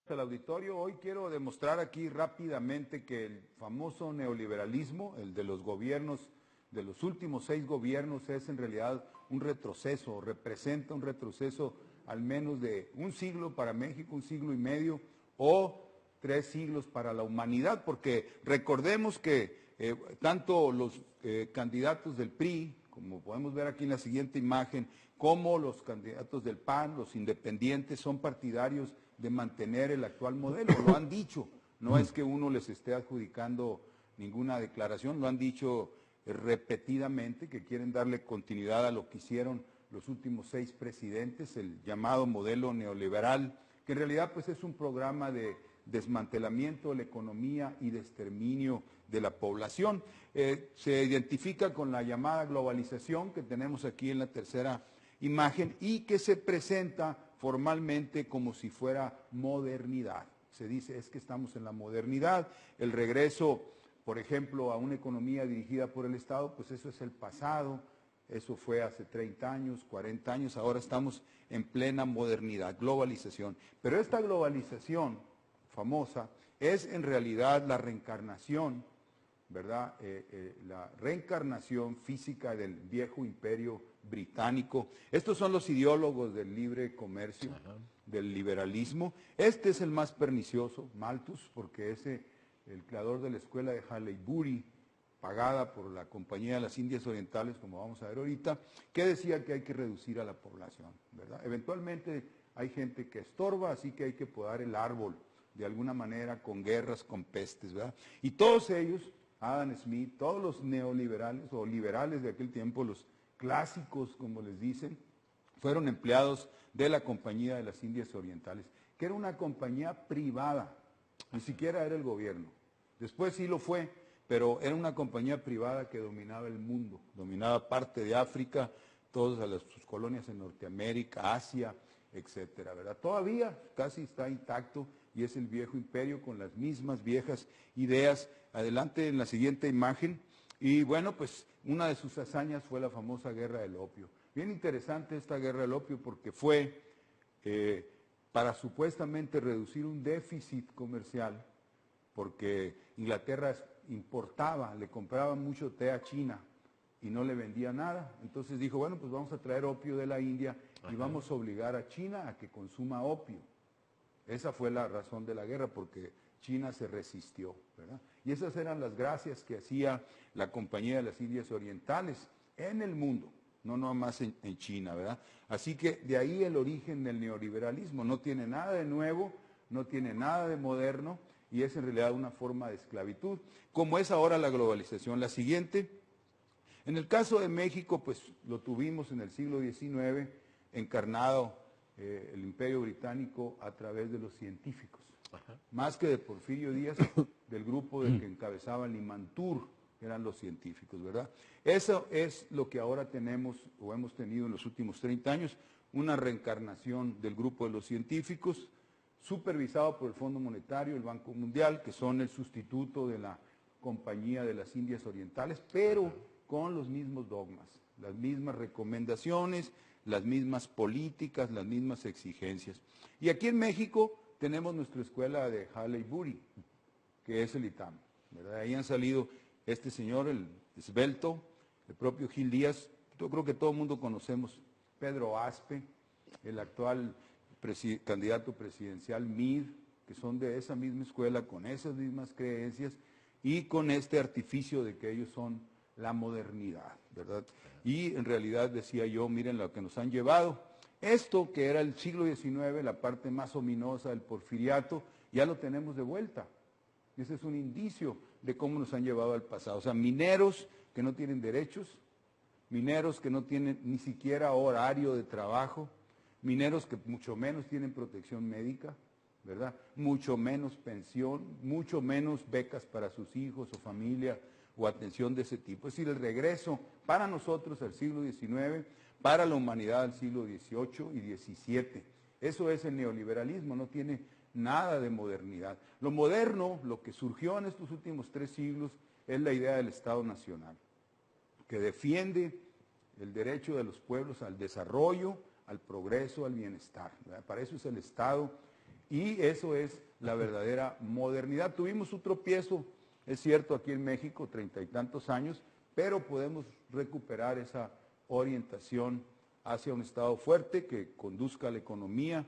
Al auditorio, hoy quiero demostrar aquí rápidamente que el famoso neoliberalismo, el de los gobiernos, de los últimos 6 gobiernos, es en realidad un retroceso, representa un retroceso al menos de un siglo para México, un siglo y medio, o 3 siglos para la humanidad, porque recordemos que tanto los candidatos del PRI, como podemos ver aquí en la siguiente imagen, como los candidatos del PAN, los independientes, son partidarios de mantener el actual modelo, lo han dicho, no es que uno les esté adjudicando ninguna declaración, lo han dicho repetidamente, que quieren darle continuidad a lo que hicieron los últimos 6 presidentes, el llamado modelo neoliberal, que en realidad pues es un programa de desmantelamiento de la economía y de exterminio de la población. Se identifica con la llamada globalización que tenemos aquí en la tercera imagen y que se presenta formalmente como si fuera modernidad. Se dice, es que estamos en la modernidad, el regreso, por ejemplo, a una economía dirigida por el Estado, pues eso es el pasado, eso fue hace 30 años, 40 años, ahora estamos en plena modernidad, globalización. Pero esta globalización famosa es en realidad la reencarnación, ¿verdad? La reencarnación física del viejo imperio británico. Estos son los ideólogos del libre comercio, del liberalismo. Este es el más pernicioso, Malthus, porque es el creador de la escuela de Haileybury, pagada por la Compañía de las Indias Orientales, como vamos a ver ahorita, que decía que hay que reducir a la población, ¿verdad? Eventualmente hay gente que estorba, así que hay que podar el árbol, de alguna manera, con guerras, con pestes, ¿verdad? Y todos ellos, Adam Smith, todos los neoliberales o liberales de aquel tiempo, los clásicos, como les dicen, fueron empleados de la Compañía de las Indias Orientales, que era una compañía privada, ni siquiera era el gobierno. Después sí lo fue, pero era una compañía privada que dominaba el mundo, dominaba parte de África, todas sus colonias en Norteamérica, Asia, etcétera, ¿verdad? Todavía casi está intacto y es el viejo imperio con las mismas viejas ideas. Adelante en la siguiente imagen. Y bueno, pues una de sus hazañas fue la famosa guerra del opio. Bien interesante esta guerra del opio porque fue para supuestamente reducir un déficit comercial, porque Inglaterra importaba, le compraba mucho té a China y no le vendía nada. Entonces dijo, bueno, pues vamos a traer opio de la India y vamos a obligar a China a que consuma opio. Esa fue la razón de la guerra, porque China se resistió, ¿verdad? Y esas eran las gracias que hacía la Compañía de las Indias Orientales en el mundo, no nomás en China, ¿verdad? Así que de ahí el origen del neoliberalismo, no tiene nada de nuevo, no tiene nada de moderno, y es en realidad una forma de esclavitud, como es ahora la globalización. La siguiente, en el caso de México, pues lo tuvimos en el siglo XIX, encarnado el Imperio Británico a través de los científicos, más que de Porfirio Díaz, del grupo del que encabezaba Limantour, que eran los científicos, ¿verdad? Eso es lo que ahora tenemos o hemos tenido en los últimos 30 años, una reencarnación del grupo de los científicos, supervisado por el Fondo Monetario, el Banco Mundial, que son el sustituto de la Compañía de las Indias Orientales, pero con los mismos dogmas, las mismas recomendaciones, las mismas políticas, las mismas exigencias. Y aquí en México tenemos nuestra escuela de Haileybury, que es el ITAM, ¿verdad? Ahí han salido este señor, el esbelto, el propio Gil Díaz, yo creo que todo el mundo conocemos, Pedro Aspe, el actual candidato presidencial Meade, que son de esa misma escuela, con esas mismas creencias y con este artificio de que ellos son la modernidad, ¿verdad? Y en realidad decía yo, miren lo que nos han llevado. Esto que era el siglo XIX, la parte más ominosa del porfiriato, ya lo tenemos de vuelta. Ese es un indicio de cómo nos han llevado al pasado. O sea, mineros que no tienen derechos, mineros que no tienen ni siquiera horario de trabajo, mineros que mucho menos tienen protección médica, ¿verdad? Mucho menos pensión, mucho menos becas para sus hijos o familia o atención de ese tipo. Es decir, el regreso para nosotros al siglo XIX, para la humanidad al siglo XVIII y XVII. Eso es el neoliberalismo, no tiene nada de modernidad. Lo moderno, lo que surgió en estos últimos 3 siglos, es la idea del Estado Nacional, que defiende el derecho de los pueblos al desarrollo, al progreso, al bienestar, ¿verdad? Para eso es el Estado. Y eso es la verdadera modernidad. Tuvimos un tropiezo, es cierto, aquí en México, 30 y tantos años, pero podemos recuperar esa orientación hacia un Estado fuerte que conduzca a la economía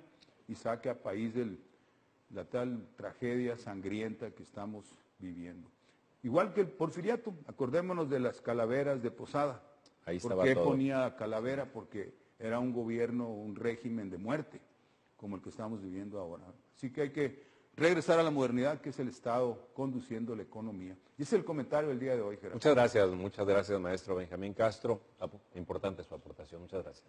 y saque al país de la tal tragedia sangrienta que estamos viviendo. Igual que el porfiriato, acordémonos de las calaveras de Posada. Ahí estaba ¿Por qué todo. ponía calavera? Porque era un gobierno, un régimen de muerte, como el que estamos viviendo ahora. Así que hay que regresar a la modernidad, que es el Estado conduciendo la economía. Y ese es el comentario del día de hoy, Gerardo. Muchas gracias, maestro Benjamín Castro. Importante su aportación, muchas gracias.